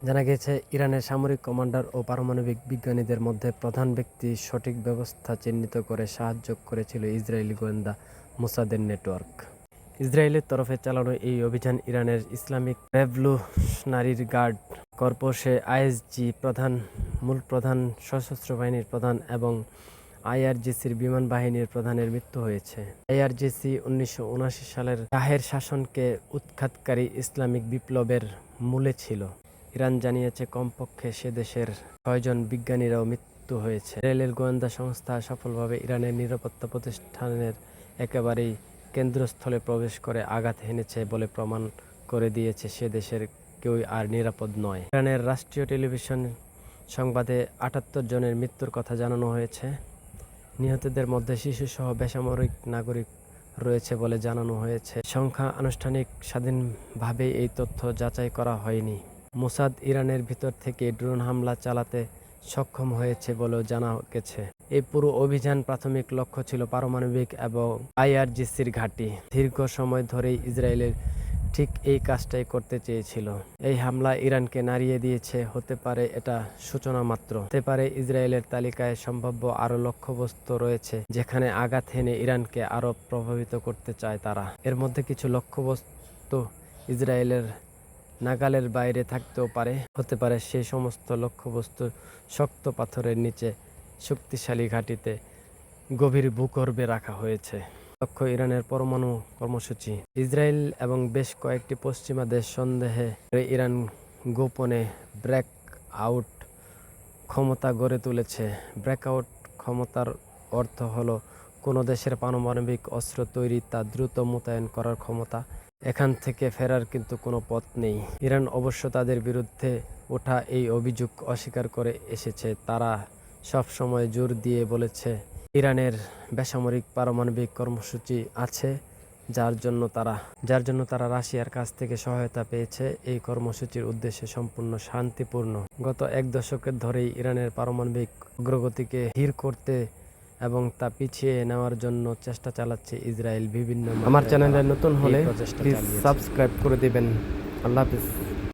জানা গেছে, ইরানের সামরিক কমান্ডার ও পারমাণবিক বিজ্ঞানীদের মধ্যে প্রধান ব্যক্তি সঠিক ব্যবস্থা চিহ্নিত করে সাহায্য করেছিল ইসরায়েলি গোয়েন্দা মোসাদের নেটওয়ার্ক। ইসরায়েলের তরফে চালানো এই অভিযান ইরানের ইসলামিক রেভলিউশনারি গার্ড কর্পসে আইএসজি মূল প্রধান, সশস্ত্র বাহিনীর প্রধান এবং আইআরজিসির বিমান বাহিনীর প্রধানের মৃত্যু হয়েছে। আইআরজিসি 1979 সালের শাহের শাসনকে উৎখাতকারী ইসলামিক বিপ্লবের মূলে ছিল। ইরান জানিয়েছে কমপক্ষে সে দেশের 6 জন বিজ্ঞানীরও মৃত্যু হয়েছে। ইসরায়েলের গোয়েন্দা সংস্থা সফলভাবে ইরানের নিরাপত্তা প্রতিষ্ঠানের একেবারেই কেন্দ্রস্থলে প্রবেশ করে আঘাত হেনেছে বলে প্রমাণ করে দিয়েছে সে দেশের কেউই আর নিরাপদ নয়। ইরানের রাষ্ট্রীয় টেলিভিশন সংবাদে 78 জনের মৃত্যুর কথা জানানো হয়েছে। নিহতদের মধ্যে শিশুসহ বেসামরিক নাগরিক রয়েছে বলে জানানো হয়েছে। সংখ্যা আনুষ্ঠানিক স্বাধীনভাবে এই তথ্য যাচাই করা হয়নি। মোসাদ ইরানের ভিতর থেকে ড্রোন হামলা চালাতে সক্ষম হয়েছে বলেও জানা গেছে। এই পুরো অভিযান প্রাথমিক লক্ষ্য ছিল পারমাণবিক এবং আইআরজিসির ঘাঁটি। দীর্ঘ সময় ধরেই ইসরায়েলের ঠিক এই কাজটাই করতে চেয়েছিল। এই হামলা ইরানকে নাড়িয়ে দিয়েছে। হতে পারে এটা সূচনা মাত্র। হতে পারে ইসরায়েলের তালিকায় সম্ভাব্য আরো লক্ষ্যবস্তু রয়েছে যেখানে আঘাত হেনে ইরানকে আরো প্রভাবিত করতে চায় তারা। এর মধ্যে কিছু লক্ষ্যবস্তু ইসরায়েলের নাগালের বাইরে থাকতেও পারে। হতে পারে সেই সমস্ত লক্ষ্যবস্তু শক্ত পাথরের নিচে শক্তিশালী ঘাঁটিতে গভীর ভূগর্ভে রাখা হয়েছে। লক্ষ্য ইরানের পরমাণু কর্মসূচি। ইসরায়েল এবং বেশ কয়েকটি পশ্চিমা দেশ সন্দেহে ইরান গোপনে ব্রেক আউট ক্ষমতা গড়ে তুলেছে। ব্রেকআউট ক্ষমতার অর্থ হলো কোনো দেশের পারমাণবিক অস্ত্র তৈরি তা দ্রুত মোতায়েন করার ক্ষমতা। এখান থেকে ফেরার কিন্তু কোনো পথ নেই। ইরান অবশ্য তাদের বিরুদ্ধে ওঠা এই অভিযোগ অস্বীকার করে এসেছে। তারা সব সময় জোর দিয়ে বলেছে ইরানের বেসামরিক পারমাণবিক কর্মসূচি আছে, যার জন্য তারা রাশিয়ার কাছ থেকে সহায়তা পেয়েছে। এই কর্মসূচির উদ্দেশ্য সম্পূর্ণ শান্তিপূর্ণ। গত 1 দশক ধরেই ইরানের পারমাণবিক অগ্রগতিকে ধীর করতে এবং তা পিছিয়ে নেওয়ার জন্য চেষ্টা চালাচ্ছে ইসরায়েল বিভিন্ন। আমার চ্যানেলে নতুন হলে প্লিজ সাবস্ক্রাইব করে দিবেন। আল্লাহ হাফেজ।